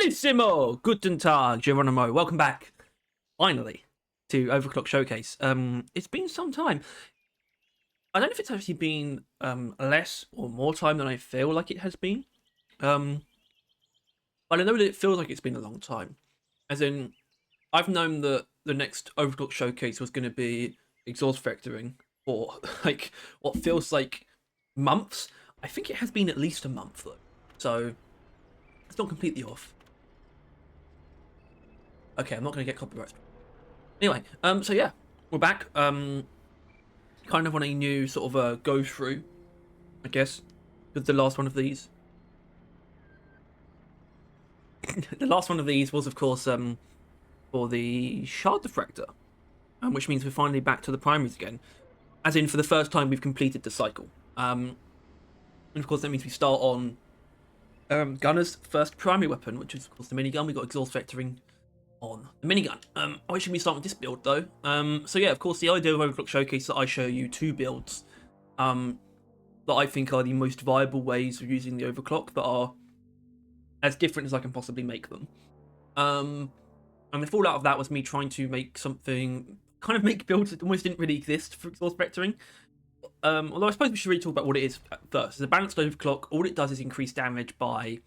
Bellissimo! Guten Tag, Geronimo. Welcome back, finally, to Overclock Showcase. It's been some time. I don't know if it's actually been less or more time than I feel like it has been. But I know that it feels like it's been a long time. As in, I've known that the next Overclock Showcase was going to be exhaust vectoring for like what feels like months. I think it has been at least a month though, so it's not completely off. Okay, I'm not going to get copyright. Anyway, so yeah, we're back. Kind of on a new sort of go through, I guess, with the last one of these. The last one of these was, of course, for the shard diffractor, which means we're finally back to the primaries again. As in, for the first time, we've completed the cycle. And of course, that means we start on Gunner's first primary weapon, which is, of course, the minigun. We got exhaust vectoring on the minigun. I should be starting with this build though. So yeah, of course, the idea of Overclock Showcase is that I show you two builds that I think are the most viable ways of using the overclock that are as different as I can possibly make them. And the fallout of that was me trying to make something, kind of make builds that almost didn't really exist for exhaust vectoring. Although I suppose we should really talk about what it is first. It's a balanced overclock. All it does is increase damage by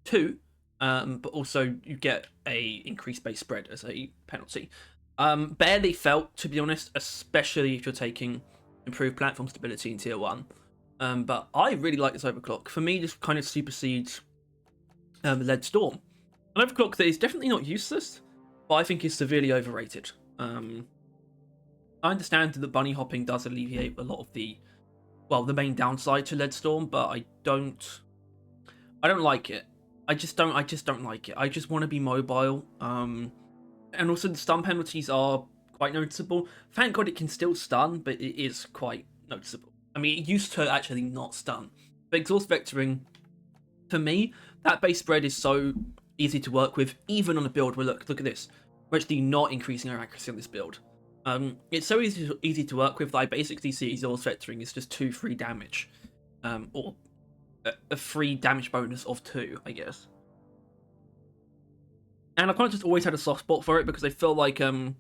2. But also you get a increased base spread as a penalty. Barely felt, to be honest, especially if you're taking improved platform stability in tier 1. But I really like this overclock. For me, this kind of supersedes the lead storm. An overclock that is definitely not useless, but I think is severely overrated. I understand that the bunny hopping does alleviate a lot of the main downside to lead storm, but I don't like it. I just don't like it. I just want to be mobile. And also the stun penalties are quite noticeable. Thank God it can still stun, but it is quite noticeable. I mean, it used to actually not stun. But exhaust vectoring, for me, that base spread is so easy to work with, even on a build where, look at this. We're actually not increasing our accuracy on this build. It's so easy to work with that I basically see exhaust vectoring is just 2 free damage. Or a free damage bonus of 2, I guess. And I've kind of just always had a soft spot for it because I feel like a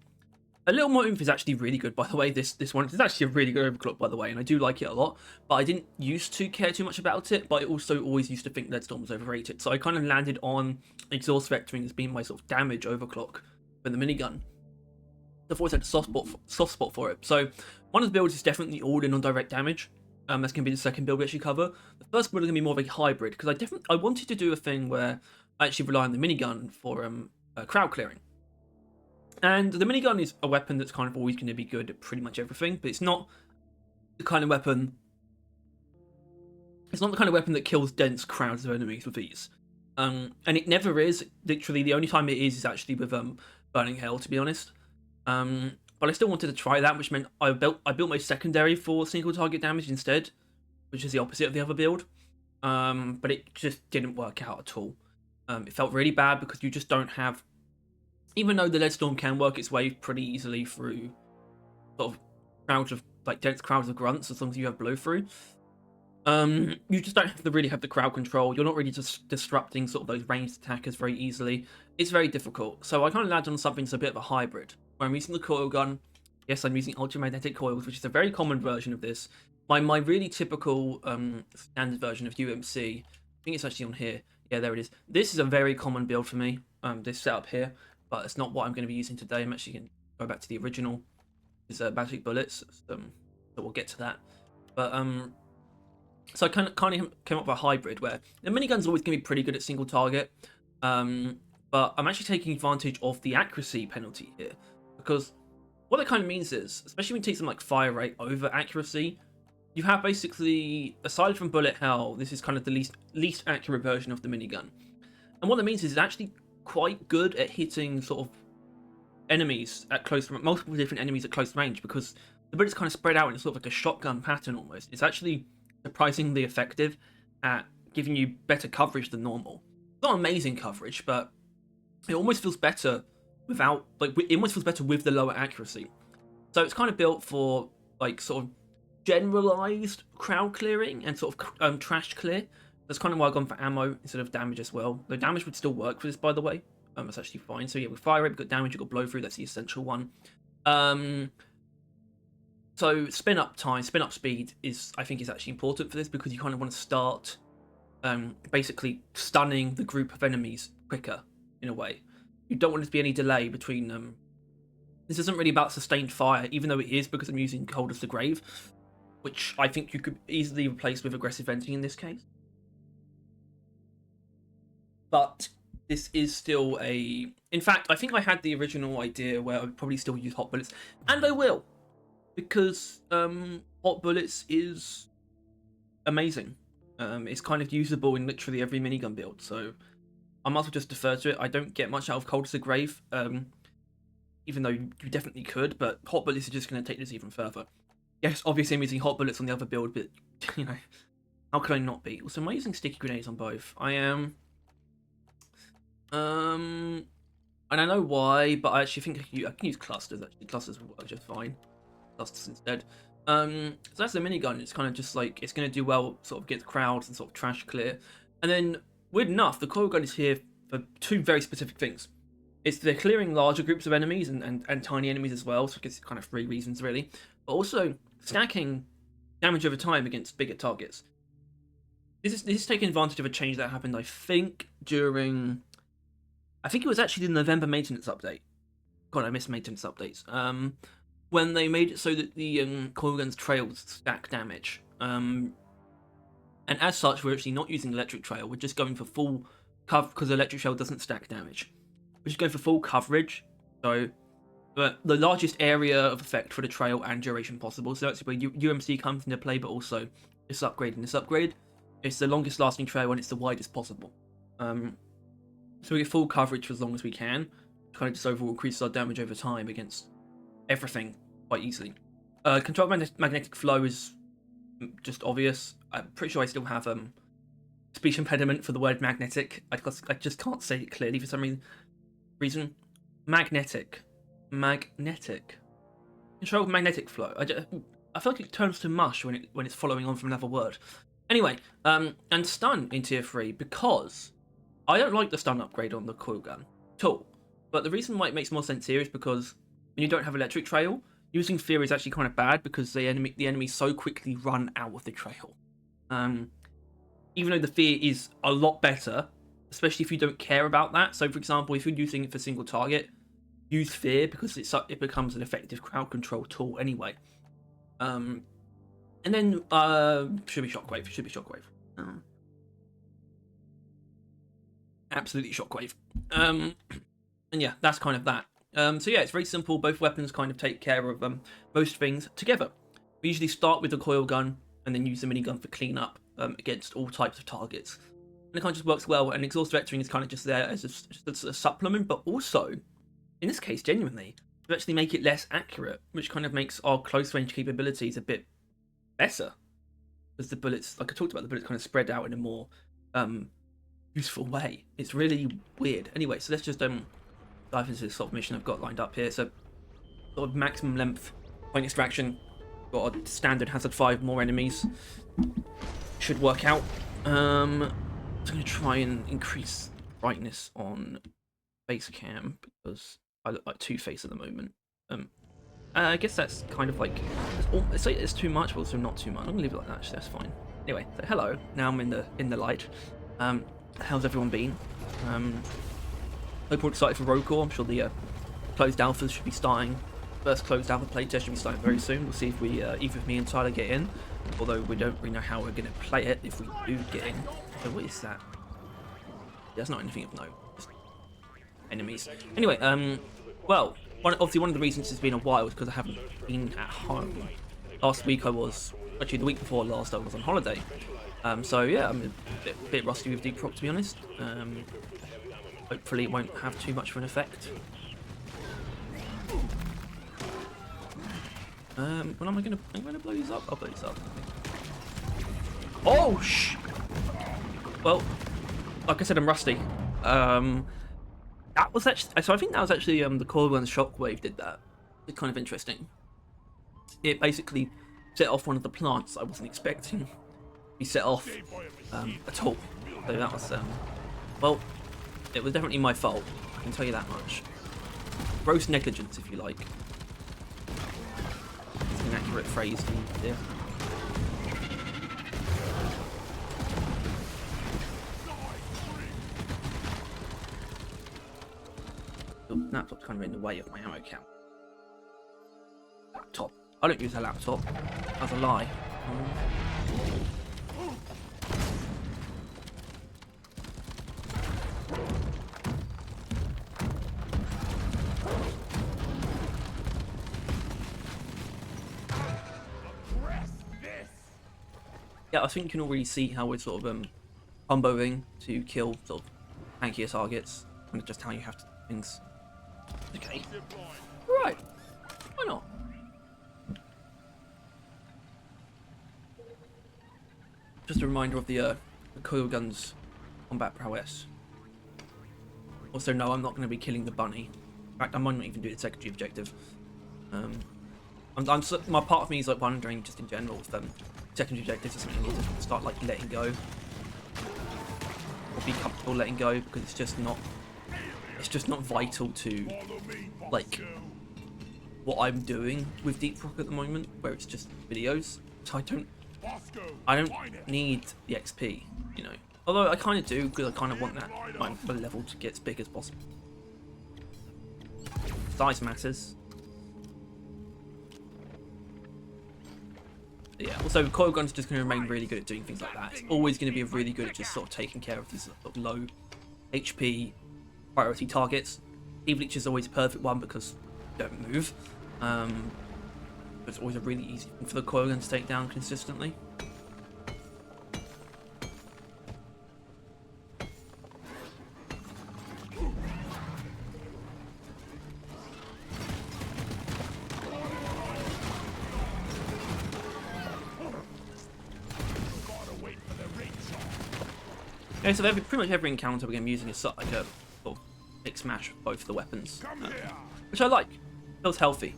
little more oomph is actually really good, by the way. This one is actually a really good overclock, by the way, and I do like it a lot. But I didn't used to care too much about it, but I also always used to think Leadstorm was overrated. So I kind of landed on exhaust vectoring as being my sort of damage overclock for the minigun. I've always had a soft spot for it. So one of the builds is definitely all in on direct damage. That's going to be the second build we actually cover. The first build is going to be more of a hybrid, because I wanted to do a thing where I actually rely on the minigun for crowd clearing. And the minigun is a weapon that's kind of always going to be good at pretty much everything, but it's not the kind of weapon... It's not the kind of weapon that kills dense crowds of enemies with ease. And it never is. Literally, the only time it is actually with Burning Hell, to be honest. But I still wanted to try that, which meant I built my secondary for single target damage instead, which is the opposite of the other build. But it just didn't work out at all. It felt really bad because you just don't have, even though the lead storm can work its way pretty easily through sort of crowds of dense crowds of grunts as long as you have blow through. You just don't really have the crowd control. You're not really just disrupting sort of those ranged attackers very easily. It's very difficult. So I kind of landed on something that's a bit of a hybrid, where I'm using the coil gun. Yes, I'm using ultramagnetic coils, which is a very common version of this. My really typical standard version of UMC, I think it's actually on here. Yeah, there it is. This is a very common build for me, this setup here, but it's not what I'm going to be using today. I'm actually going to go back to the original. It's magic bullets, so we'll get to that. But so I kind of came up with a hybrid where the minigun's always going to be pretty good at single target, but I'm actually taking advantage of the accuracy penalty here, because what that kind of means is, especially when you take something like fire rate over accuracy, you have basically, aside from bullet hell, this is kind of the least accurate version of the minigun. And what that means is it's actually quite good at hitting sort of enemies at close, multiple different enemies at close range, because the bullet's kind of spread out in sort of like a shotgun pattern almost. It's actually surprisingly effective at giving you better coverage than normal. Not amazing coverage, but it almost feels better without, it almost feels better with the lower accuracy. So it's kind of built for sort of generalized crowd clearing and sort of trash clear, That's kind of why I've gone for ammo instead of damage as well. The damage would still work for this, by the way. That's actually fine. So yeah, with fire rate, we've got damage, we've got blow through. That's the essential one. So spin up time, spin up speed I think is actually important for this, because you kind of want to start basically stunning the group of enemies quicker in a way. You don't want there to be any delay between them. This isn't really about sustained fire, even though it is, because I'm using Cold as the Grave, which I think you could easily replace with aggressive venting in this case. But this is still in fact, I think I had the original idea where I would probably still use hot bullets, and I will, because hot bullets is amazing. It's kind of usable in literally every minigun build, so I might as well just defer to it. I don't get much out of Cold as the Grave, even though you definitely could, but hot bullets are just going to take this even further. Yes, obviously I'm using hot bullets on the other build, but, you know, how could I not be? Also, am I using sticky grenades on both? I am. And I know why, but I actually think I can use clusters. Actually, clusters will work just fine. Clusters instead. So that's the minigun. It's kind of just like, it's going to do well, sort of get crowds and sort of trash clear. And then, weird enough, the coil gun is here for two very specific things. It's they're clearing larger groups of enemies and tiny enemies as well, so it's kind of 3 reasons really. But also stacking damage over time against bigger targets. This is taking advantage of a change that happened, I think, during... I think it was actually the November maintenance update. God, I miss maintenance updates. When they made it so that the coil guns trails stack damage. And as such, we're actually not using electric trail. We're just going for full cover, because electric trail doesn't stack damage. We're just going for full coverage. So, but the largest area of effect for the trail and duration possible. So that's where UMC comes into play, but also this upgrade and this upgrade. It's the longest lasting trail and it's the widest possible. So we get full coverage for as long as we can. Kind of just overall increases our damage over time against everything quite easily. Control magnetic flow is just obvious. I'm pretty sure I still have speech impediment for the word magnetic. I just can't say it clearly for some reason. Magnetic. Control magnetic flow. I feel like it turns to mush when it's following on from another word. Anyway, and stun in tier 3, because I don't like the stun upgrade on the coil gun at all. But the reason why it makes more sense here is because when you don't have electric trail, using fear is actually kind of bad, because the enemy so quickly run out of the trail. Even though the fear is a lot better, especially if you don't care about that. So for example, if you're using it for single target, use fear, because it becomes an effective crowd control tool anyway. And then should be shockwave. Absolutely shockwave. And yeah, that's kind of that. So yeah, it's very simple. Both weapons kind of take care of most things together. We usually start with the coil gun and then use the minigun for cleanup against all types of targets. And it kind of just works well. And exhaust vectoring is kind of just there as a supplement, but also, in this case, genuinely, to actually make it less accurate, which kind of makes our close range capabilities a bit better. Because the bullets, like I talked about, the bullets kind of spread out in a more useful way. It's really weird. Anyway, so let's just dive into this sort of mission I've got lined up here. So, sort of maximum length point extraction. Got a standard hazard 5, more enemies. Should work out. I'm going to try and increase brightness on face cam, because I look like Two-Face at the moment. I guess that's kind of like, it's too much, but also not too much. I'm gonna leave it like that. Actually, that's fine. Anyway, so hello. Now I'm in the light. How's everyone been? Hope you're excited for Roll Call. I'm sure the closed alphas should be starting. First closed alpha playtest should be starting very soon. We'll see if we either of me and Tyler get in. Although we don't really know how we're gonna play it if we do get in. So what is that? That's not anything of note. Just enemies. Anyway, well, obviously one of the reasons it's been a while is because I haven't been at home. Last week I was, actually the week before last I was on holiday. So yeah, I'm a bit rusty with Deep Rock, to be honest. Hopefully it won't have too much of an effect. When am I gonna blow these up? I'll blow these up. Oh well, like I said, I'm rusty. That was actually, so I think that was actually the Coil Gun's Shockwave did that. It's kind of interesting. It basically set off one of the plants I wasn't expecting to be set off at all. So that was, well, it was definitely my fault. I can tell you that much. Gross negligence, if you like. It's an accurate phrase to use here. The laptop's kind of in the way of my ammo count. Laptop. I don't use a laptop. That's a lie. Yeah, I think you can already see how we're sort of comboing to kill sort of tankier targets, and just how you have to do things. Okay. Right. Why not? Just a reminder of the coil gun's combat prowess. Also, no, I'm not going to be killing the bunny. In fact, I might not even do the secondary objective. My part of me is like wondering, just in general, if secondary objectives is something you need to start like letting go, or be comfortable letting go, because it's just not vital to like what I'm doing with Deep Rock at the moment, where it's just videos. So I don't need the XP, you know. Although I kind of do, because I kind of want that my level to get as big as possible. Size matters. Yeah, also coil guns are just going to remain really good at doing things like that. It's always going to be really good at just sort of taking care of these sort of low HP priority targets. Heave Leech is always a perfect one because you don't move. It's always a really easy thing for the coil gun to take down consistently. Okay, so pretty much every encounter we're going to be using is sort of like a sort of mix mash of both the weapons, which I like. Feels healthy.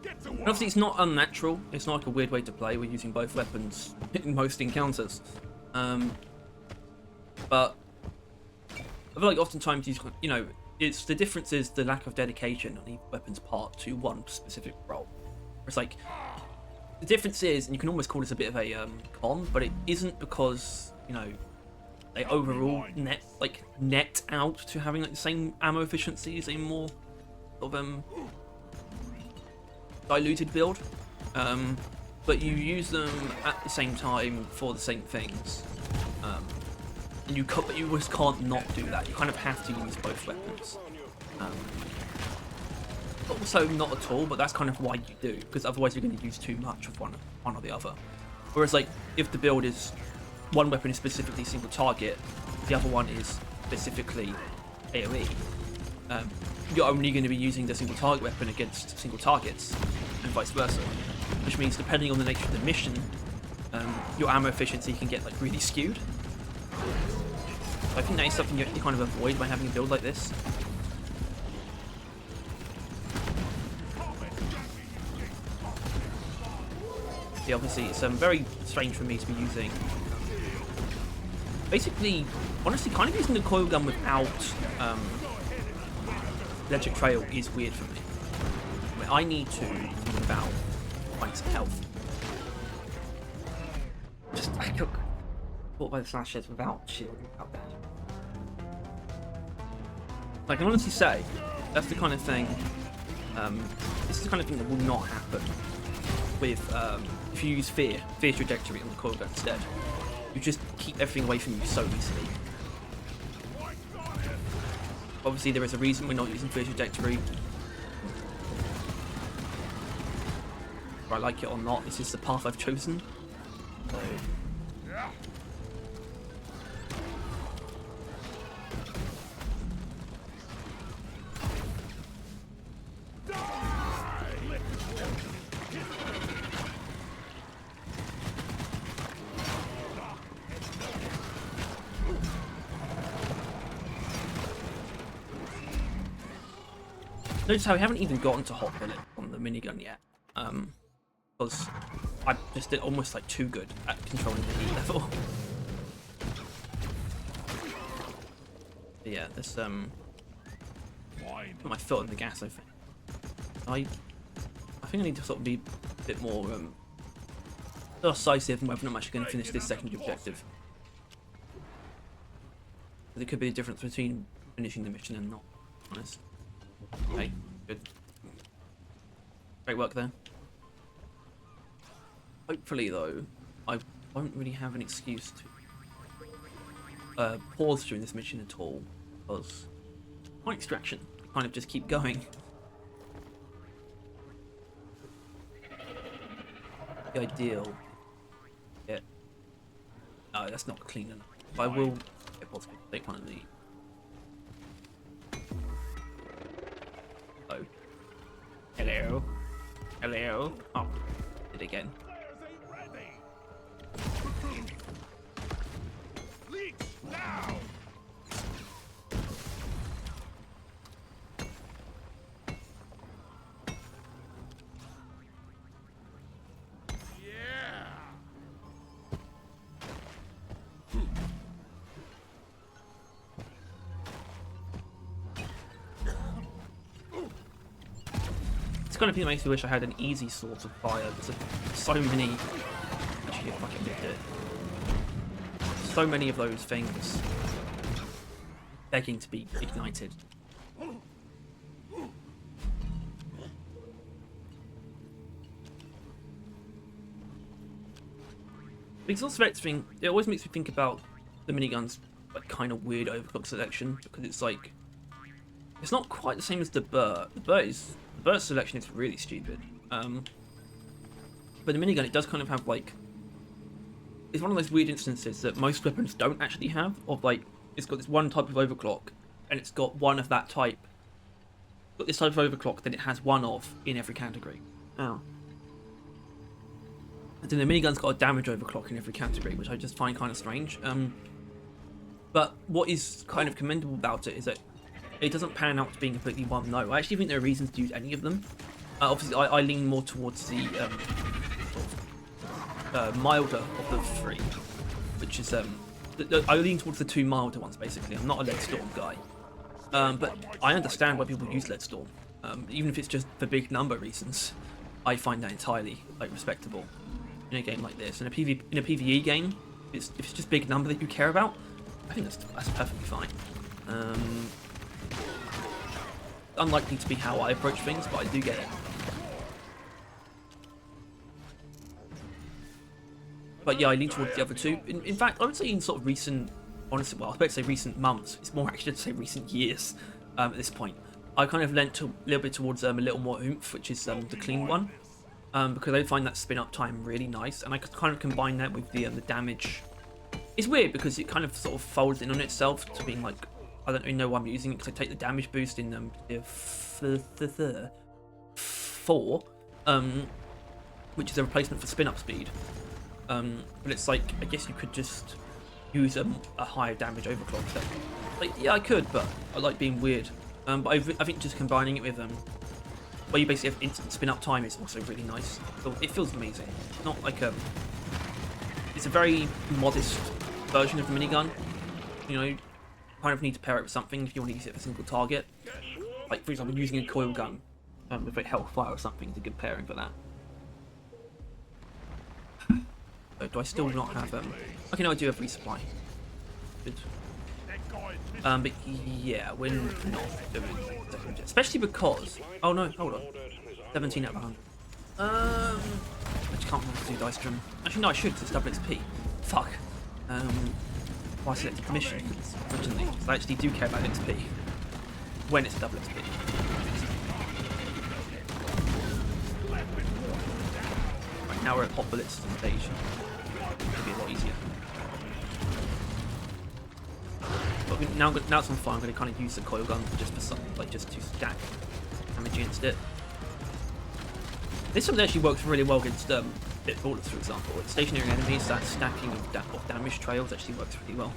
And obviously, it's not unnatural. It's not like a weird way to play. We're using both weapons in most encounters, but I feel like oftentimes you know, it's the difference is the lack of dedication on each weapon's part to one specific role. It's like the difference is, and you can almost call this a bit of a con, but it isn't because, you know, they overall net out to having like the same ammo efficiency as a more sort of diluted build, but you use them at the same time for the same things, and you just can't not do that. You kind of have to use both weapons. Also not at all, but that's kind of why you do, because otherwise you're going to use too much of one or the other. Whereas like if the build is one weapon is specifically single target, the other one is specifically AoE, you're only going to be using the single target weapon against single targets, and vice versa. Which means depending on the nature of the mission, your ammo efficiency can get like really skewed. So I think that is something you kind of avoid by having a build like this. Yeah, obviously it's very strange for me to be using, basically, honestly, kind of using the coil gun without electric trail is weird for me. I mean, I need to think about finding some health. Just I got caught by the slashes without shielding out there. I can honestly say that's the kind of thing. This is the kind of thing that will not happen with if you use fear trajectory on the coil gun instead. You just keep everything away from you so easily. Obviously, there is a reason we're not using fear trajectory. Whether I like it or not, this is the path I've chosen. So. Notice how we haven't even gotten to hot bullet on the minigun yet, because I'm just almost like too good at controlling the heat level. But yeah, this put my foot on the gas. I think I need to sort of be a bit more decisive in whether or not I'm actually going to finish this secondary objective. There could be a difference between finishing the mission and not. Honest. Okay, good. Great work there. Hopefully, though, I won't really have an excuse to pause during this mission at all, because my extraction kind of just keep going. The ideal. Yeah. No, that's not clean enough. I will take one of the. Oh. Hello. Hello. Oh, did it again. Kind of thing that makes me wish I had an easy source of fire. There's so many. Actually, if I can do it. So many of those things begging to be ignited. The exhaust effects thing, it always makes me think about the minigun's like kind of weird overclock selection, because it's like it's not quite the same as the Burt. The Burst selection is really stupid. But the minigun, it does kind of have like, it's one of those weird instances that most weapons don't actually have, of like, it's got this one type of overclock, and it's got one of that type. It's got this type of overclock that it has one of in every category. Oh. And then the minigun's got a damage overclock in every category, which I just find kind of strange. But what is kind of commendable about it is that it doesn't pan out to being completely one no. I actually think there are reasons to use any of them. Obviously, I lean more towards the milder of the three, which is I lean towards the two milder ones basically. I'm not a lead storm guy, but I understand why people use lead storm, even if it's just for big number reasons. I find that entirely like respectable in a game like this. In a PvE game, if it's just big number that you care about, I think that's perfectly fine. Unlikely to be how I approach things, but I do get it. But yeah, I lean towards the other two. In fact, I would say in sort of recent, honestly, well, I was about to say recent months. It's more actually to say recent years at this point. I kind of lent a little bit towards a little more oomph, which is the clean one, because I find that spin up time really nice, and I could kind of combine that with the damage. It's weird because it kind of sort of folds in on itself to being like, I don't really know why I'm using it, because I take the damage boost in 4, which is a replacement for spin up speed. But it's like, I guess you could just use a higher damage overclock. So, like, yeah, I could, but I like being weird. But I think just combining it with where you basically have instant spin up time is also really nice. It feels amazing. It's not like it's a very modest version of the minigun. You know, you kind of need to pair it with something if you want to use it for a single target. Like, for example, using a coil gun with a hellfire or something is a good pairing for that. So, do I still not have okay, no, I do have resupply. Good. But yeah, we're not doing it. Especially because, oh no, hold on, 17 out of 100. I just can't remember to do dice trim. Actually, no, I should, because it's double XP. Fuck. Why I selected the mission originally, because I actually do care about XP when it's double XP. Right, now we're at hot bullets stage. It'll be a lot easier. But now it's on fire, I'm going to kind of use the coil gun just for something, like just to stack damage against it. This one actually works really well against bit bullets, for example. With stationary enemies, that stacking of damage trails actually works really well.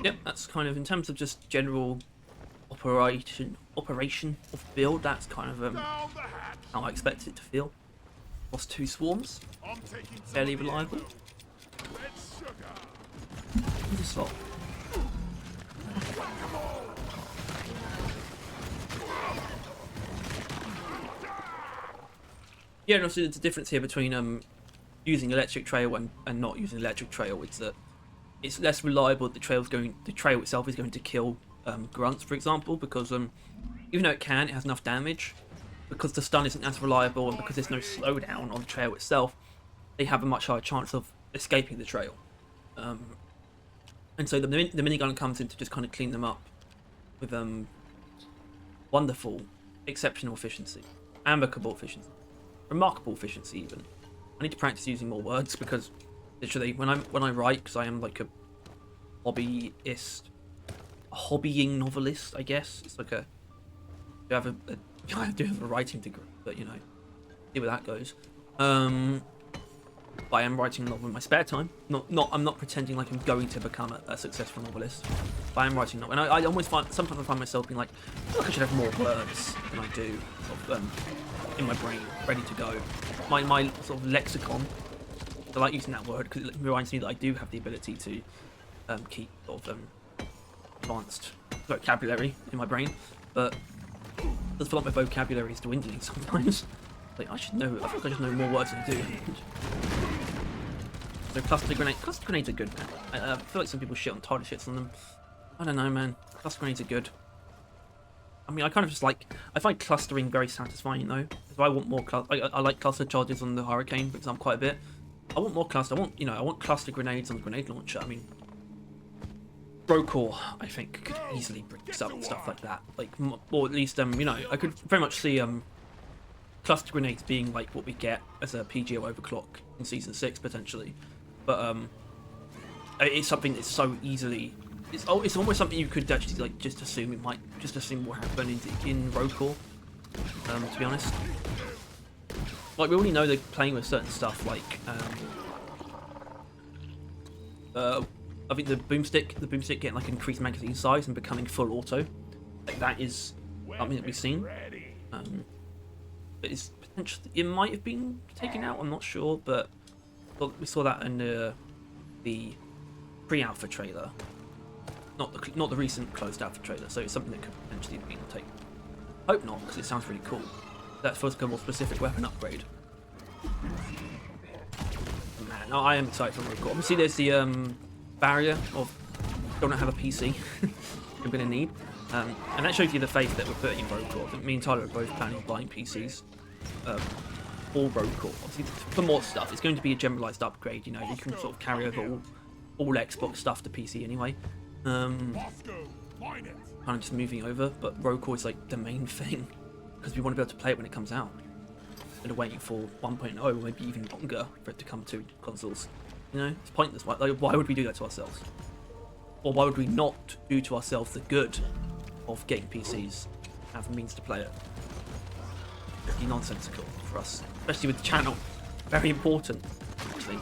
Yep, that's kind of in terms of just general operation of build. That's kind of how I expect it to feel. Lost 2 swarms, fairly reliable. This lot. Yeah, and also the difference here between using electric trail and not using electric trail is that it's less reliable. The trail itself is going to kill grunts, for example, because even though it has enough damage, because the stun isn't as reliable and because there's no slowdown on the trail itself, they have a much higher chance of escaping the trail. And so the minigun comes in to just kind of clean them up with wonderful, exceptional efficiency, amicable efficiency, remarkable efficiency even. I need to practice using more words because literally when I write, because I am like a hobbying novelist, I guess. It's like I do have a writing degree, but you know, see where that goes. But I am writing a novel in my spare time. I'm not pretending like I'm going to become a successful novelist. But I am writing a novel, and I almost sometimes I find myself being like, I feel like I should have more words than I do in my brain, ready to go. My sort of lexicon. I like using that word because it reminds me that I do have the ability to keep sort of advanced vocabulary in my brain, but it does feel like my vocabulary is dwindling sometimes. Like I feel like I should know more words than I do. So cluster grenades are good, man. I feel like some people shit on target shits on them. I don't know, man. Cluster grenades are good. I mean, I kind of just like, I find clustering very satisfying though. If I want more I like cluster charges on the Hurricane, for example, quite a bit. I want more cluster. I want cluster grenades on the grenade launcher. I mean, Brocore, I think, could easily bring up stuff like that. Like, or at least, you know, I could very much see cluster grenades being like what we get as a PGO Overclock in Season 6 potentially. But it's something that's so easily. It's almost something you could actually like just assume will happen in Brocore. To be honest. Like, we already know they're playing with certain stuff, like, I think the boomstick getting, like, increased magazine size and becoming full auto. Like, that is something that we've seen. But it's potentially, it might have been taken out, I'm not sure, but we saw that in the pre-alpha trailer. Not the recent closed alpha trailer, so it's something that could potentially have been taken. Hope not, because it sounds really cool. That feels like a more specific weapon upgrade. Man, I am excited for Rock. Obviously, there's the barrier of don't have a PC. I'm going to need, and that shows you the faith that we're putting in Rock. I think me and Tyler are both planning on buying PCs for Rock. Obviously, for more stuff, it's going to be a generalized upgrade. You know, you can sort of carry over all Xbox stuff to PC anyway. Kind of just moving over, but Rock is like the main thing. Because we want to be able to play it when it comes out. Instead of waiting for 1.0 or maybe even longer for it to come to consoles. You know, it's pointless. Why would we do that to ourselves? Or why would we not do to ourselves the good of getting PCs and have the means to play it? Pretty nonsensical for us. Especially with the channel. Very important, actually.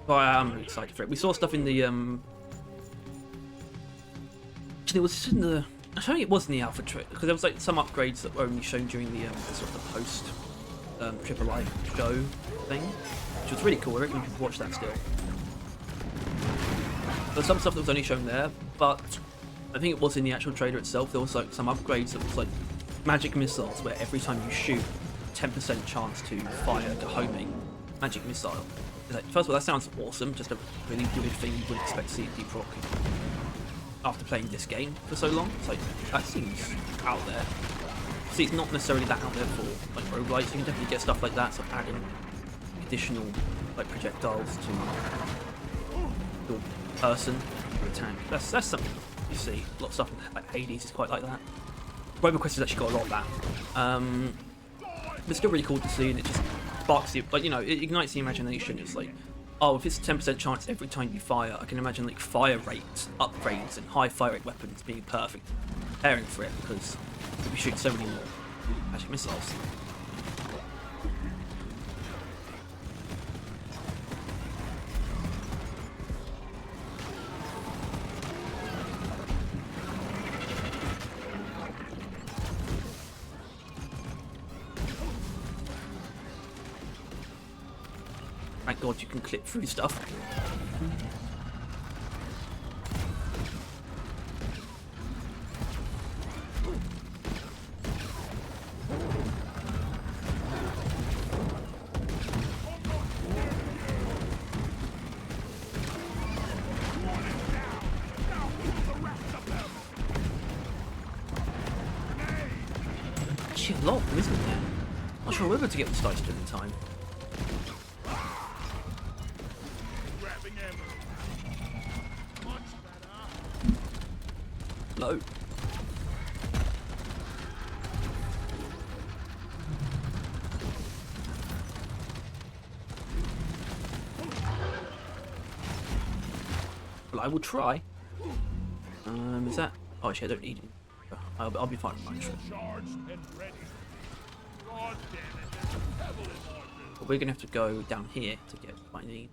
But I am really excited for it. We saw stuff in the actually, was in the. I think it was in the alpha trailer because there was like some upgrades that were only shown during the sort of the post Triple I show thing, which was really cool. I recommend you watch that still. There's some stuff that was only shown there, but I think it was in the actual trailer itself. There was like some upgrades that was like magic missiles, where every time you shoot, 10% chance to fire to homing magic missile. Like, first of all, that sounds awesome. Just a really weird thing you wouldn't expect to see at Deep Rock after playing this game for so long. It's like, that seems out there. See, it's not necessarily that out there for like roguelites. You can definitely get stuff like that, so adding additional like projectiles to your person, your tank. That's something you see. A lot of stuff in like Hades is quite like that. Rover Quest has actually got a lot of that. But it's still really cool to see, and it just sparks you, like, you know, it ignites the imagination. It's like, oh, if it's a 10% chance every time you fire, I can imagine like fire rate upgrades and high fire rate weapons being perfect, preparing for it, because We shoot so many more magic missiles. Thank God you can clip through stuff. Actually, a lot of them, isn't there? Not sure we're able to get the dice done in time. No. Well, I will try. Is that? Oh, actually, I don't need it. I'll be fine with mine. But we're gonna have to go down here to get what I need.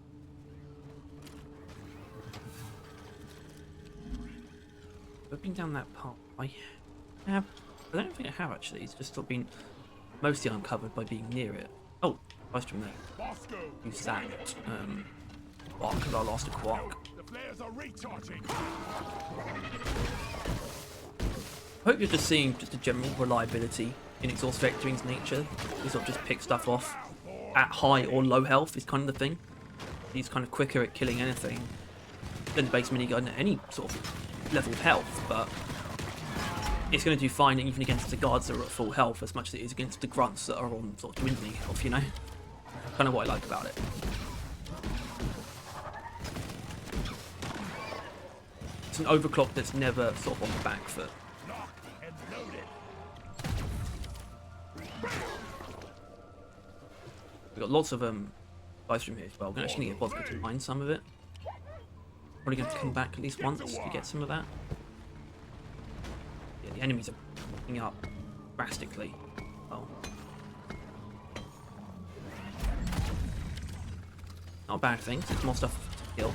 I've been down that path. I don't think I have actually. It's just been mostly uncovered by being near it. Oh, nice from there. Use that. Quark, because I lost a quark. I hope you're just seeing just a general reliability in exhaust vectoring's nature. You sort of just pick stuff off at high or low health is kind of the thing. He's kind of quicker at killing anything than the base minigun at any sort of level of health, but it's going to do fine even against the guards that are at full health as much as it is against the grunts that are on sort of dwindling health, you know? Kind of what I like about it. It's an overclock that's never sort of on the back foot. We've got lots of dice from here as well. We're actually going to get Bulldog to mine some of it. Probably going to come back at least once to get some of that. Yeah, the enemies are picking up drastically. Oh. Not a bad thing, there's more stuff to kill.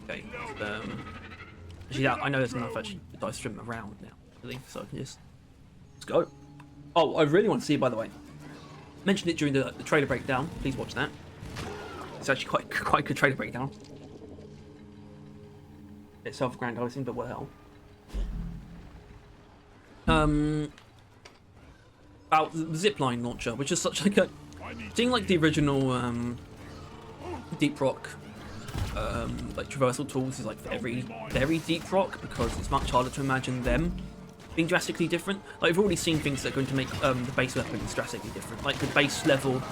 Okay, actually, yeah, I know there's enough actually to dice from around now, really, so I can just let's go. Oh, I really want to see it, by the way. Mentioned it during the trailer breakdown. Please watch that. It's actually quite a good trailer breakdown. It's self-aggrandizing, but what the hell? About the zipline launcher, which is such like a seeing like the original Deep Rock like traversal tools is like very Deep Rock, because it's much harder to imagine them being drastically different. Like, we've already seen things that are going to make the base weapons drastically different. Like the base level,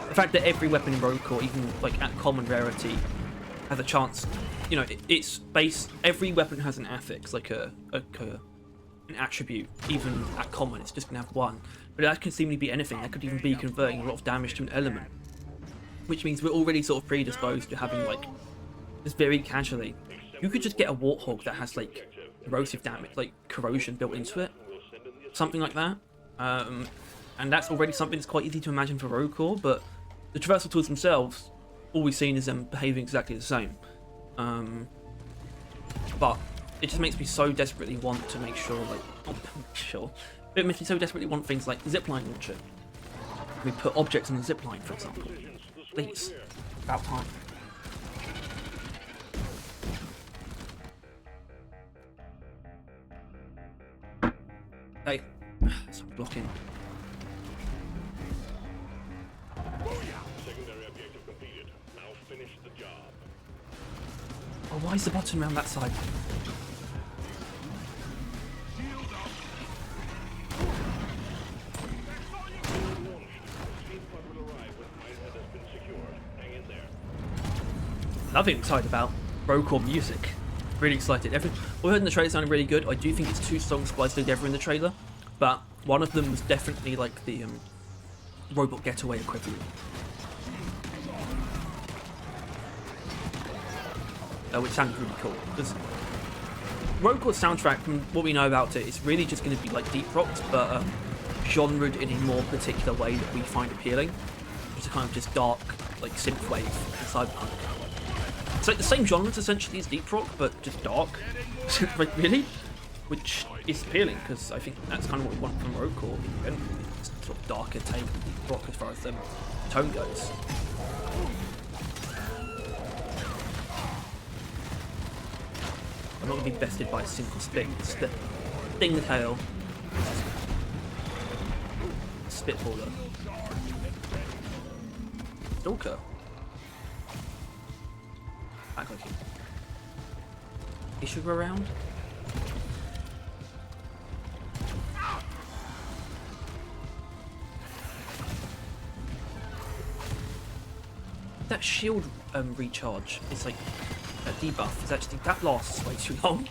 the fact that every weapon in Rogue Core, even like at common rarity, has a chance. You know, it's base. Every weapon has an affix, like an attribute. Even at common, it's just gonna have one. But that can seemingly be anything. That could even be converting a lot of damage to an element, which means we're already sort of predisposed to having like just very casually. You could just get a Warthog that has like corrosive damage, like corrosion built into it, something like that. And that's already something that's quite easy to imagine for Rogue Core, but the traversal tools themselves, all we've seen is them behaving exactly the same. But it just makes me so desperately want to make sure, like, it makes me so desperately want things like zipline launcher. We put objects on the zipline, for example. Please, about time. Hey, stop blocking. Secondary objective completed. Now finish the job. Oh, why is the button around that side? Nothing excited about Rogue Core music. Really excited. What we heard in the trailer sounded really good. I do think it's two songs spliced together in the trailer, but one of them was definitely like the Robot Getaway equivalent. which sounds really cool. Because Rock soundtrack, from what we know about it, is really just going to be like deep rocked, but genred in a more particular way that we find appealing. Which is kind of just dark, like synthwave and cyberpunk. It's like the same genres essentially as deep rock, but just dark. Like, really? Which is appealing, because I think that's kind of what we want from Rockcore. It's sort of darker take of deep rock as far as the tone goes. I'm not going to be bested by a single stingtail. Spitballer. Stalker. Backlooking. Is Sugar around? That shield recharge is like a debuff. Is actually that lasts way too long.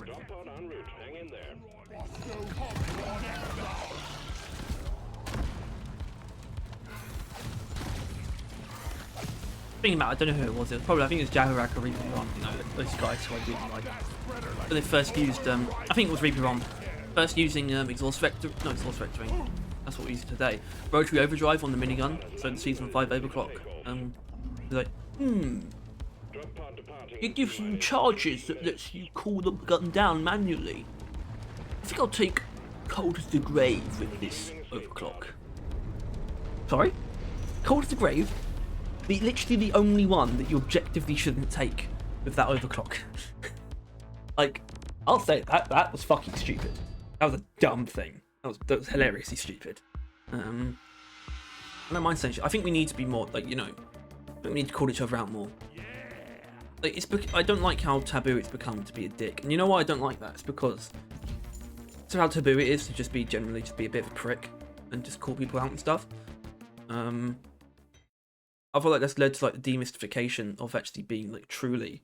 Drop pod en route. Hang in there. Thinking about, I don't know who it was. It was probably, I think it was Jaharak or Reaper Ron. You know, those guys who I really like. When they first used, I think it was Reaper Ron. First using exhaust vectoring. That's what we use today. Rotary overdrive on the minigun. So in season 5 Overclock. Like, it gives you charges that lets you cool the gun down manually. I think I'll take Cold as the Grave with this Overclock. Sorry? Cold as the Grave? Literally the only one that you objectively shouldn't take with that Overclock. Like, I'll say that was fucking stupid. That was a dumb thing. That was hilariously stupid. I don't mind saying shit. I think we need to be more, like, you know, we need to call each other out more. Like, I don't like how taboo it's become to be a dick. And you know why I don't like that? It's because it's how taboo it is to just be generally just be a bit of a prick and just call people out and stuff. I feel like that's led to like the demystification of actually being like truly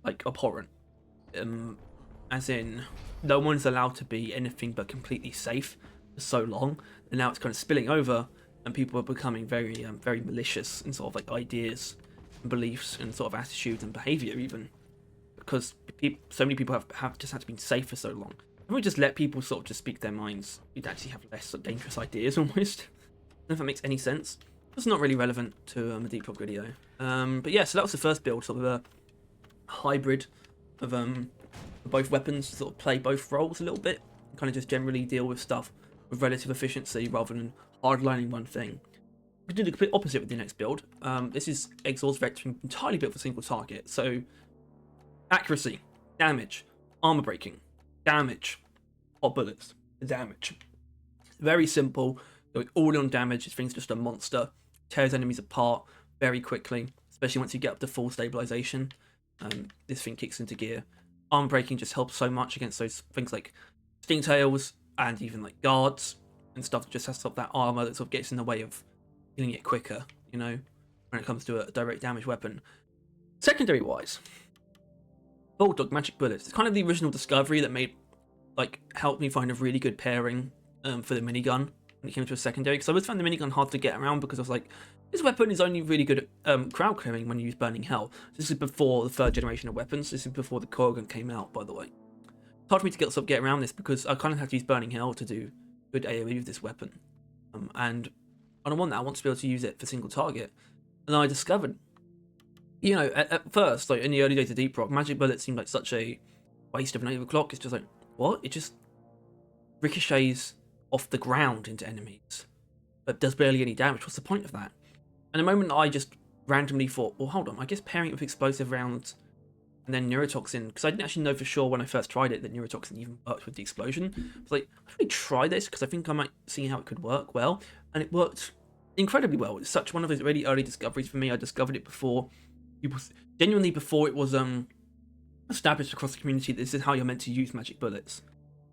like abhorrent. As in, no one's allowed to be anything but completely safe for so long, and now it's kind of spilling over, and people are becoming very, very malicious in sort of like ideas, and beliefs, and sort of attitudes and behaviour even, because so many people have just had to be safe for so long. If we just let people sort of just speak their minds, we'd actually have less sort of dangerous ideas almost. I don't know if that makes any sense. It's not really relevant to a deep rock video. But yeah, so that was the first build, sort of a hybrid of both weapons, sort of play both roles a little bit, and kind of just generally deal with stuff with relative efficiency rather than hardlining one thing. We do the complete opposite with the next build. This is exhaust vectoring entirely built for single target. So accuracy, damage, armor breaking, damage, hot bullets, damage. Very simple. Going all in on damage. This thing's just a monster. Tears enemies apart very quickly, especially once you get up to full stabilization. This thing kicks into gear. Armor breaking just helps so much against those things like stingtails and even like guards and stuff that just has sort of that armor that sort of gets in the way of killing it quicker, you know, when it comes to a direct damage weapon. Secondary wise, Bulldog magic bullets. It's kind of the original discovery that made, like, helped me find a really good pairing for the minigun when it came to a secondary, because I always found the minigun hard to get around because I was like, this weapon is only really good at crowd clearing when you use Burning Hell. This is before the third generation of weapons. This is before the Coil gun came out, by the way. It's hard for me to get around this because I kind of have to use Burning Hell to do good AoE with this weapon. And I don't want that. I want to be able to use it for single target. And I discovered, you know, at first, like in the early days of Deep Rock, magic bullets seemed like such a waste of an overclock. It's just like, what? It just ricochets off the ground into enemies, but does barely any damage. What's the point of that? And the moment I just randomly thought, well, hold on, I guess pairing it with explosive rounds and then neurotoxin, because I didn't actually know for sure when I first tried it that neurotoxin even worked with the explosion. I was like, I should really try this because I think I might see how it could work well, and it worked incredibly well. It's such one of those really early discoveries for me. I discovered it before people, genuinely before it was established across the community that this is how you're meant to use magic bullets.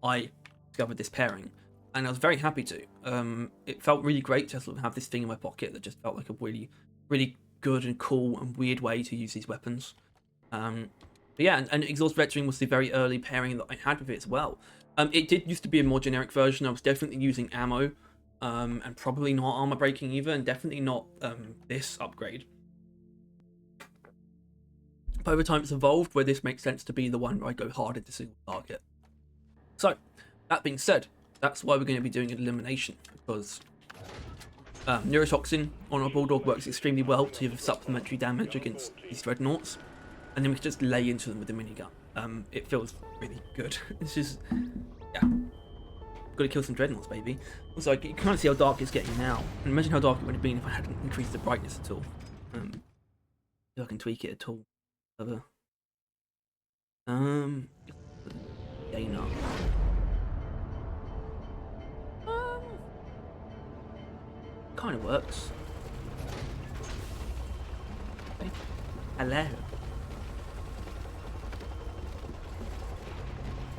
I discovered this pairing, and I was very happy to. It felt really great to sort of have this thing in my pocket that just felt like a really, really good and cool and weird way to use these weapons. But yeah, and Exhaust Veteran was the very early pairing that I had with it as well. It did used to be a more generic version. I was definitely using ammo, and probably not armor breaking either, and definitely not this upgrade. But over time it's evolved where this makes sense to be the one where I go hard into single target. So, that being said, that's why we're going to be doing an elimination, because Neurotoxin on our Bulldog works extremely well to give supplementary damage against these Dreadnoughts, and then we can just lay into them with the minigun. It feels really good. It's just, yeah. Got to kill some Dreadnoughts, baby. Also, you can kind of see how dark it's getting now. And imagine how dark it would have been if I hadn't increased the brightness at all. If I can tweak it at all. Gain up. Kind of works. Okay. Hello.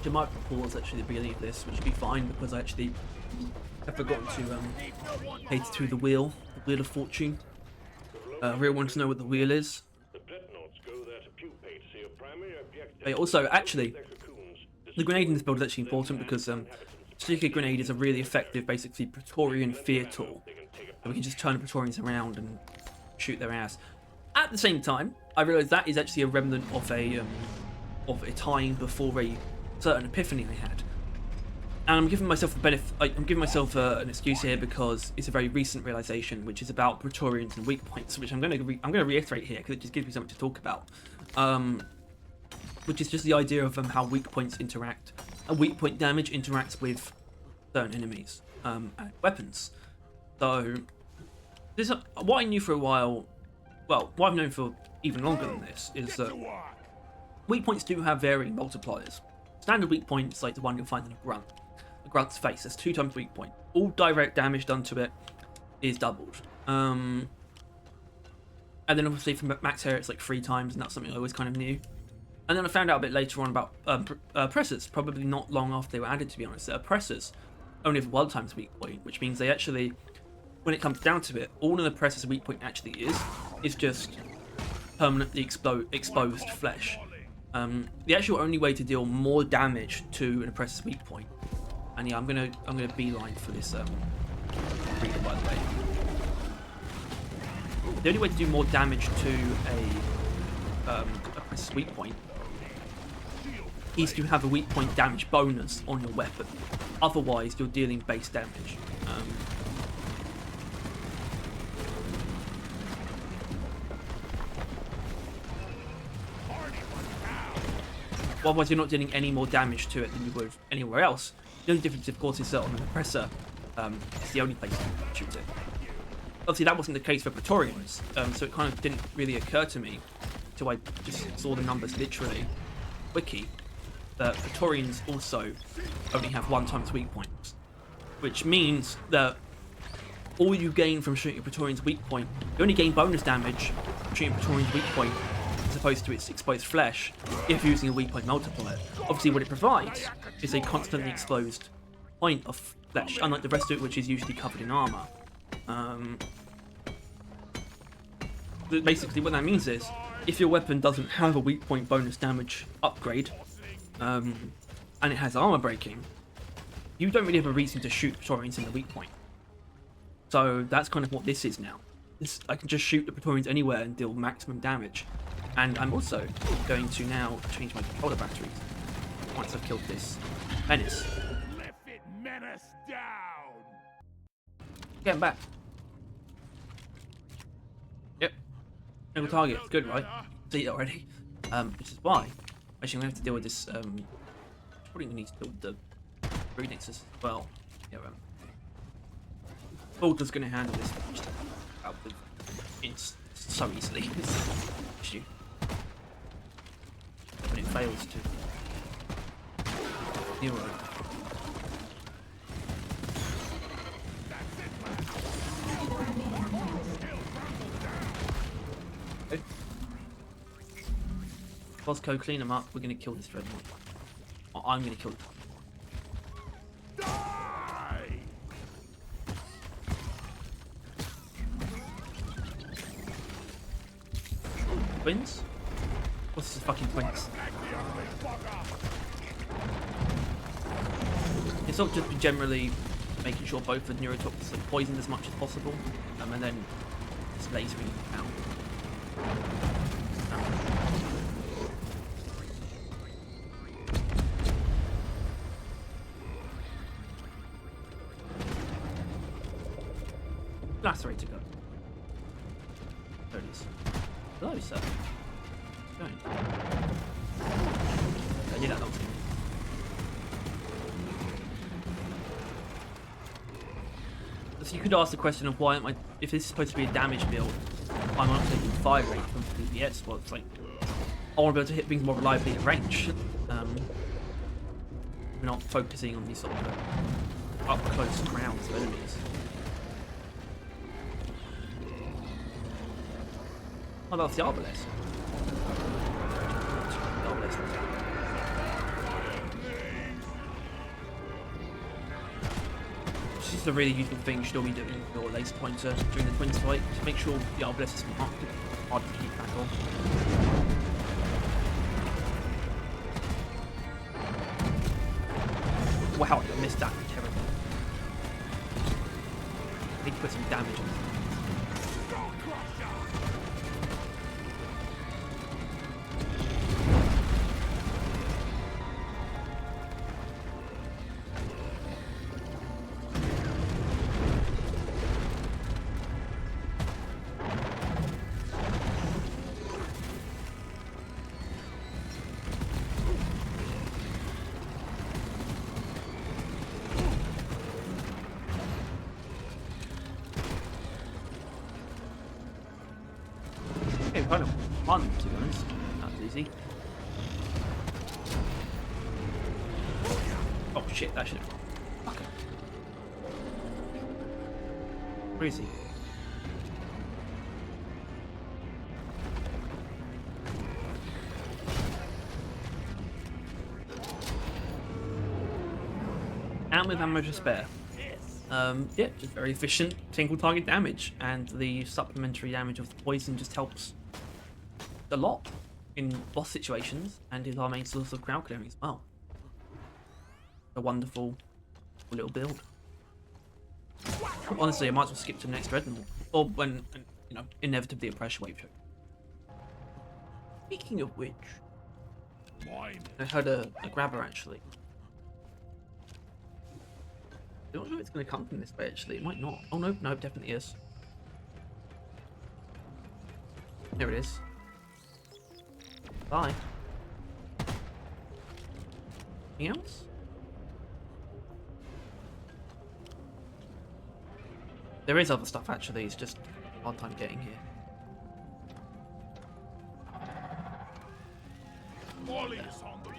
I might pause actually at the beginning of this, which would be fine because I actually have forgotten to cater to the wheel of fortune. Real wants to know what the wheel is. Also, actually, the grenade in this build is actually important because Sticker Grenade is a really effective, basically, Praetorian fear tool. So we can just turn the Praetorians around and shoot their ass. At the same time, I realised that is actually a remnant of a time before a certain epiphany I had. And I'm giving myself the benefit, I'm giving myself an excuse here because it's a very recent realisation, which is about Praetorians and weak points, which I'm going to reiterate here because it just gives me something to talk about. Which is just the idea of how weak points interact. A weak point damage interacts with certain enemies and weapons. So, this what I knew for a while, well, what I've known for even longer than this, is that weak points do have varying multipliers. Standard weak point is like the one you'll find in a grunt. A grunt's face, that's 2 times weak point. All direct damage done to it is doubled. And then obviously for max hair it's like 3 times, and that's something I always kind of knew. And then I found out a bit later on about pressers, probably not long after they were added, to be honest. Pressers only have 1 times weak point, which means they actually, when it comes down to it, all of the presser's weak point actually is just permanently exposed flesh. The actual only way to deal more damage to an oppressor's weak point, and yeah, I'm gonna beeline for this reader, by the way. The only way to do more damage to a oppressor's weak point is to have a weak point damage bonus on your weapon. Otherwise, you're dealing base damage. Otherwise, you're not dealing any more damage to it than you would anywhere else. The only difference, of course, is that on an oppressor, it's the only place you can shoot it. Obviously, that wasn't the case for Praetorians, so it kind of didn't really occur to me until I just saw the numbers literally wiki that Praetorians also only have 1 times weak points, which means that all you gain from shooting Praetorian's weak point, you only gain bonus damage from shooting Praetorian's weak point as opposed to its exposed flesh if using a weak point multiplier. Obviously, what it provides is a constantly exposed point of flesh, unlike the rest of it, which is usually covered in armor. Basically, what that means is, if your weapon doesn't have a weak point bonus damage upgrade, and it has armor breaking, you don't really have a reason to shoot Praetorians in the weak point. So that's kind of what this is now. I can just shoot the Praetorians anywhere and deal maximum damage. And I'm also going to now change my controller batteries once I've killed this menace. Get him back. Yep. Single target. It's good, right? See it already. Which is why actually I'm gonna have to deal with this. Probably gonna need to deal with the Brood Nexus as well. Yeah. Bulldog's gonna handle this so easily. Issue. When it fails to. Zero. Bosco, clean them up. We're gonna kill this Dreadnought. Or I'm gonna kill it. Twins? What's this fucking twins? It's not just generally making sure both the neurotoxins are poisoned as much as possible, and then just lasering out. Lacerate to go. There it is. Hello, sir. Going. I knew that was coming. So you could ask the question of why am I, if this is supposed to be a damage build, why am I not taking fire rate from DPS? Well, it's like, I want to be able to hit things more reliably at range. We're not focusing on these sort of up close crowds of enemies. Oh, that's the Arbalest. This is a really useful thing you should all be doing with your laser pointer during the twins fight to make sure the Arbalest is hard to keep track of. Wow, I missed that terribly. I need to put some damage on it. Kind of fun, to be honest. That's easy. Oh shit, that should have. Okay. Where is he? And with ammo to spare. Yeah, just very efficient single target damage, and the supplementary damage of the poison just helps a lot in boss situations and is our main source of crowd clearing as well. A wonderful little build. Honestly, I might as well skip to the next Dreadnought, or when, you know, inevitably a pressure wave show. Speaking of which, I heard a grabber actually. I'm not sure if it's going to come from this way actually. It might not. Oh no, no, it definitely is. Here it is. Bye. Anything else? There is other stuff actually, it's just a hard time getting here. Molly is on the way.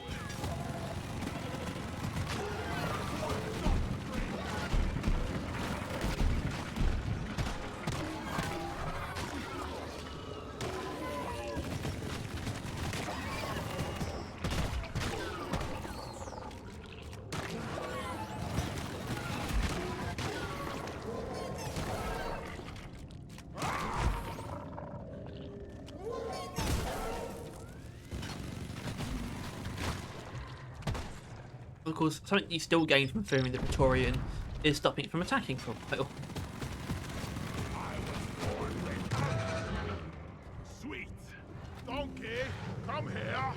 Of course, something you still gain from fearing the Praetorian is stopping it from attacking for a while. Sweet. Donkey, come here.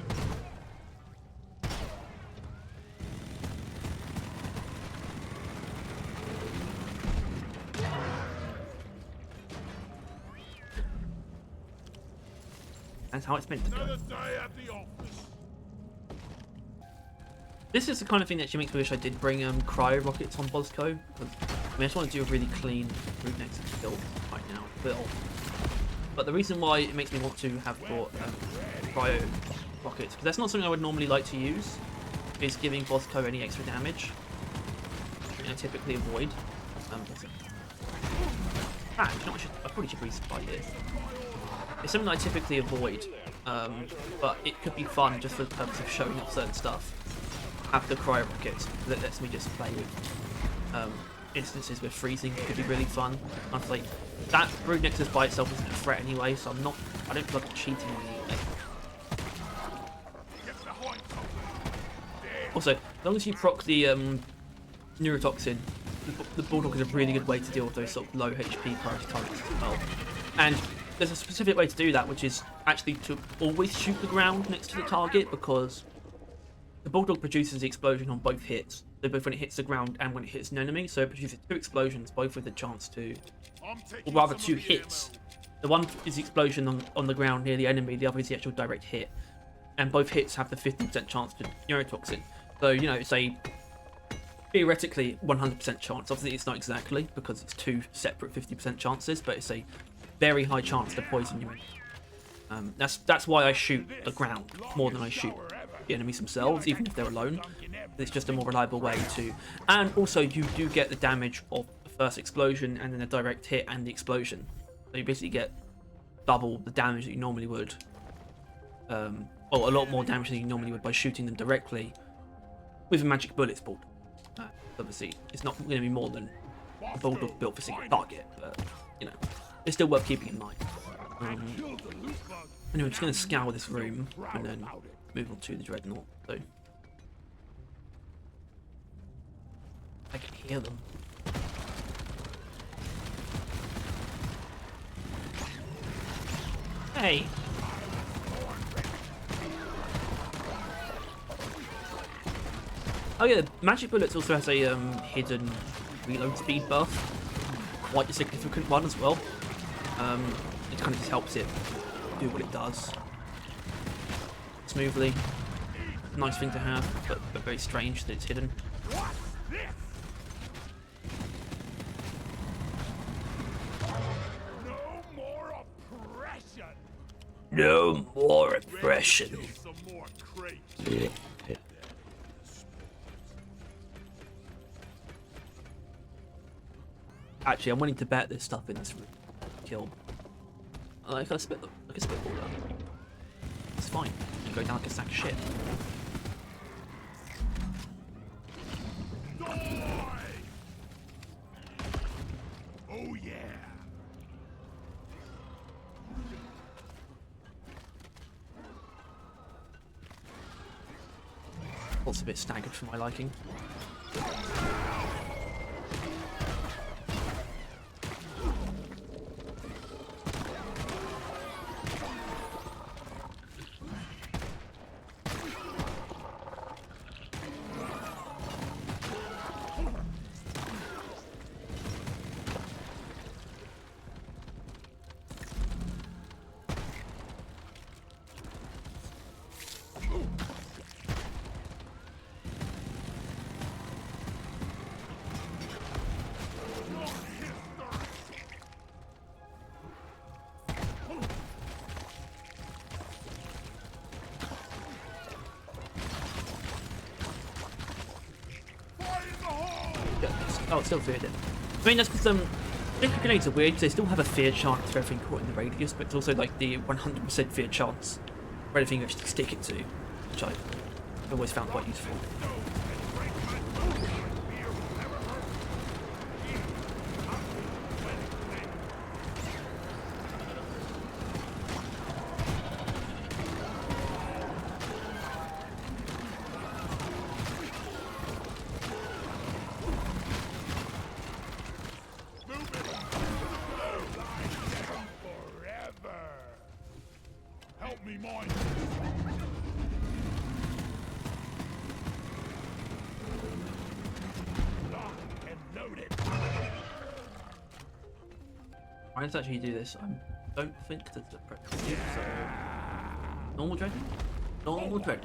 That's how it's meant to go. Another day at the office. This is the kind of thing that actually makes me wish I did bring cryo rockets on Bosco, because I just want to do a really clean route next build right now. But the reason why it makes me want to have brought cryo rockets, because that's not something I would normally like to use, is giving Bosco any extra damage. I typically avoid. You know, I probably should resupply this. It's something I typically avoid, but it could be fun just for the purpose of showing off certain stuff. Have the cryo rockets that lets me just play with instances where freezing could be really fun. I feel like that Brood Nexus by itself isn't a threat anyway, so I don't feel like I'm cheating on anything. Also, as long as you proc the neurotoxin, the Bulldog is a really good way to deal with those sort of low HP priority targets as well. And there's a specific way to do that, which is actually to always shoot the ground next to the target, because the Bulldog produces the explosion on both hits. So both when it hits the ground and when it hits an enemy. So it produces 2 explosions, both with a chance to, or rather 2 hits. The one is the explosion on the ground near the enemy, the other is the actual direct hit. And both hits have the 50% chance to neurotoxin. So, you know, it's a theoretically 100% chance. Obviously, it's not exactly, because it's 2 separate 50% chances, but it's a very high chance to poison you. That's why I shoot the ground more than I shoot the enemies themselves, even if they're alone. It's just a more reliable way to... And also, you do get the damage of the first explosion, and then a direct hit and the explosion. So you basically get double the damage that you normally would. Or a lot more damage than you normally would by shooting them directly with a magic bullets board. Obviously, it's not going to be more than a Bulldog built for single target, but, you know, it's still worth keeping in mind. Anyway, I'm just going to scour this room and then move on to the Dreadnought. So I can hear them. Hey! Oh yeah, Magic Bullets also has a hidden reload speed buff. Quite a significant one as well. It kind of just helps it do what it does smoothly. Nice thing to have, but very strange that it's hidden. No more oppression. Yeah. Actually, I'm willing to bet there's stuff in this room. Kill. I can spit all that. It's fine. You go down like a sack of shit. Oh yeah. Also a bit staggered for my liking. Oh, it's still feared it. I mean, that's because different grenades are weird because they still have a feared chance for everything caught in the radius, but it's also like the 100% feared chance for anything you actually stick it to, which I've always found quite useful. Let's actually do this. I don't think that's the prep. So, normal dread. Normal dread.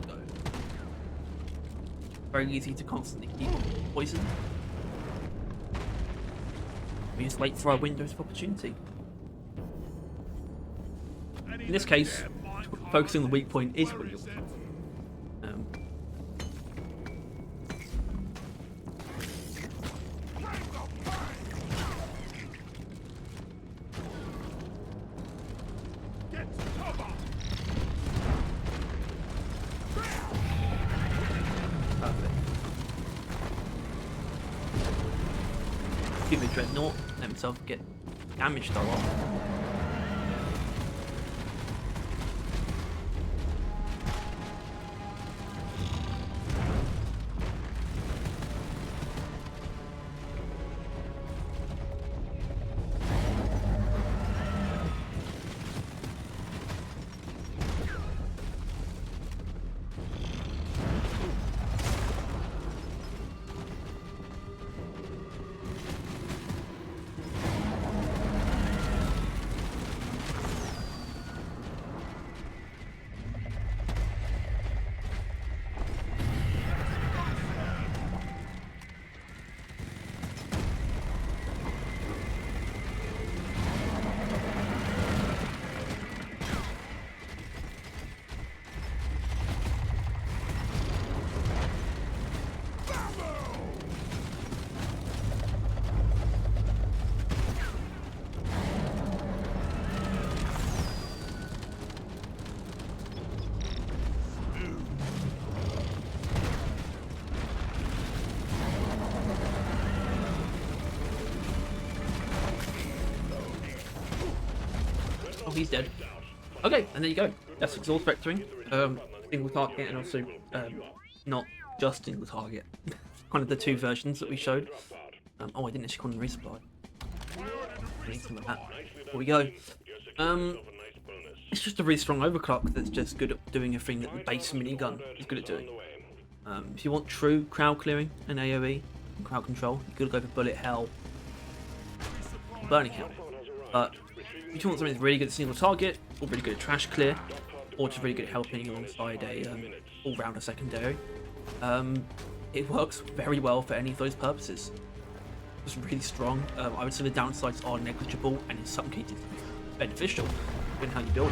Go. Very easy to constantly keep poisoned. We just wait for our windows of opportunity. In this case, focusing on the weak point is really good. Give me a Dreadnought, let himself get damaged a lot. Oh, he's dead. Okay, and there you go. That's exhaust vectoring. Single target and also not just single target. Kind of the two versions that we showed. Oh, I didn't actually call them resupply. I need some of that. Here we go. It's just a really strong overclock that's just good at doing a thing that the base minigun is good at doing. If you want true crowd clearing and AoE and crowd control, you gotta go for bullet hell, burning hell. But if you want something that's really good at single target, or really good at trash clear, or just really good at helping alongside a all-rounder secondary, it works very well for any of those purposes. It's really strong. I would say the downsides are negligible, and in some cases beneficial, depending how you build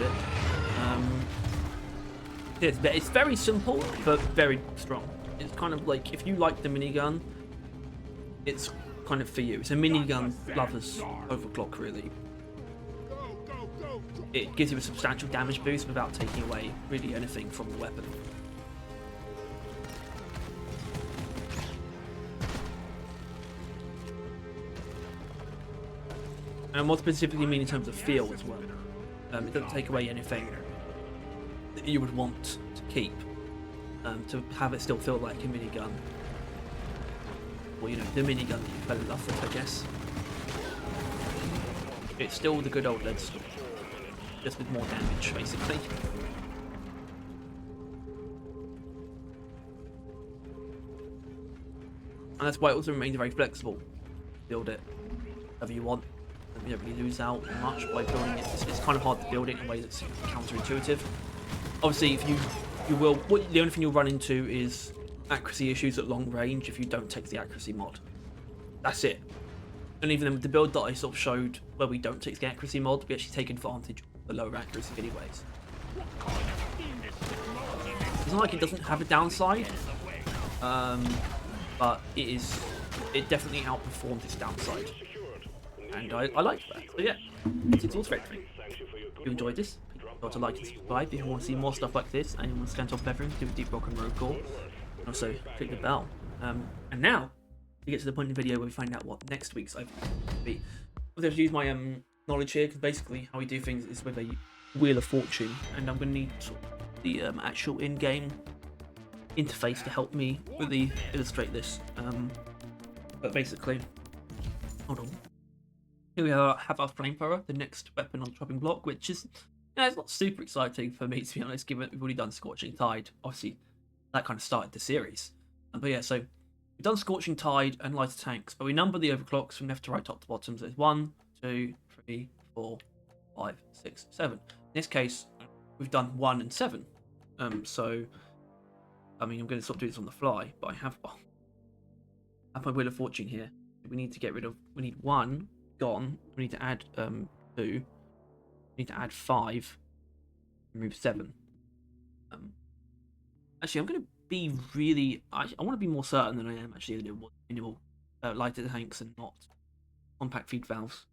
it. It's very simple, but very strong. It's kind of like, if you like the minigun, it's kind of for you. It's a minigun lover's overclock, really. It gives you a substantial damage boost without taking away really anything from the weapon. And what specifically mean in terms of feel as well. It doesn't take away anything that you would want to keep, to have it still feel like a minigun. Or, you know, the minigun that you fell in love with, I guess. It's still the good old lead stuff, just with more damage, basically. And that's why it also remains very flexible. Build it however you want. You don't really lose out much by building it. It's kind of hard to build it in a way that's counterintuitive. Obviously, if you will, the only thing you'll run into is accuracy issues at long range if you don't take the accuracy mod. That's it. And even with the build that I sort of showed where we don't take the accuracy mod, we actually take advantage of the lower accuracy anyways. It's not like it doesn't have a downside, but it definitely outperforms its downside. And I like that. So yeah, it's all vectoring. If you enjoyed this, please to like and subscribe. If you want to see more stuff like this and you want to stand on top of everything, do a deep rock and road core. And also click the bell. And now we get to the point in the video where we find out what next week's overview will be. I'm going to use my knowledge here, because basically how we do things is with a Wheel of Fortune, and I'm going to need the actual in-game interface to help me really illustrate this. But basically, hold on. Here we have our flamethrower, the next weapon on the chopping block, which is, it's not super exciting for me, to be honest, given that we've already done Scorching Tide. Obviously, that kind of started the series. But yeah, so we've done Scorching Tide and Lighter Tanks, but we number the overclocks from left to right, top to bottom. So there's 1, 2, 3, 4, 5, 6, 7. In this case, we've done 1 and 7. So, I mean, I'm going to sort of do this on the fly, but I have my Wheel of Fortune here. We need to get rid of, we need 1 gone, we need to add 2, we need to add 5, remove 7. Actually, I'm going to be really, I want to be more certain than I am actually than minimal lighter tanks and not compact feed valves.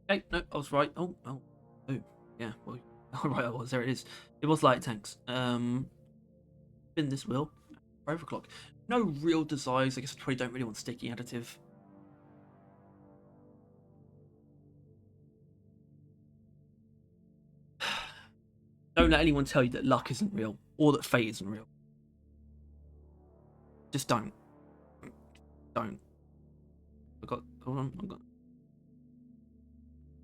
Okay, no, I was right. Oh, yeah, well, right, I was, there it is. It was lighter tanks. Spin this wheel, overclock. No real desires, I guess I probably don't really want sticky additive. Don't let anyone tell you that luck isn't real or that fate isn't real. Just don't. Don't. Hold on.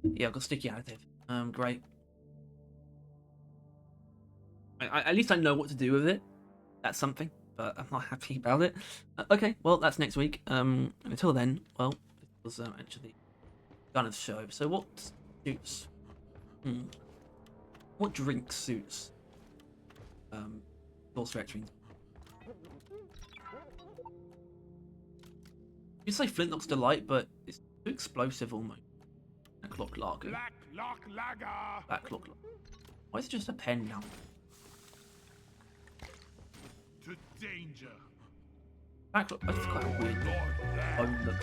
Yeah, I've got sticky additive. Great. At least I know what to do with it. That's something, but I'm not happy about it. Okay, well, that's next week. And until then, well, it was actually kind of show. So what suits? What drink suits? Source reacting. You say Flintlock's Delight, but it's too explosive almost. Black Lager. Black Lager. Why is it just a pen now? To danger. Black Lager. That's quite a weird. Oh look.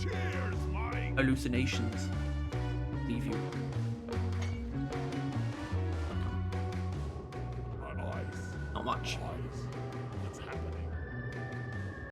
Cheers, Mike. Hallucinations. Leave you.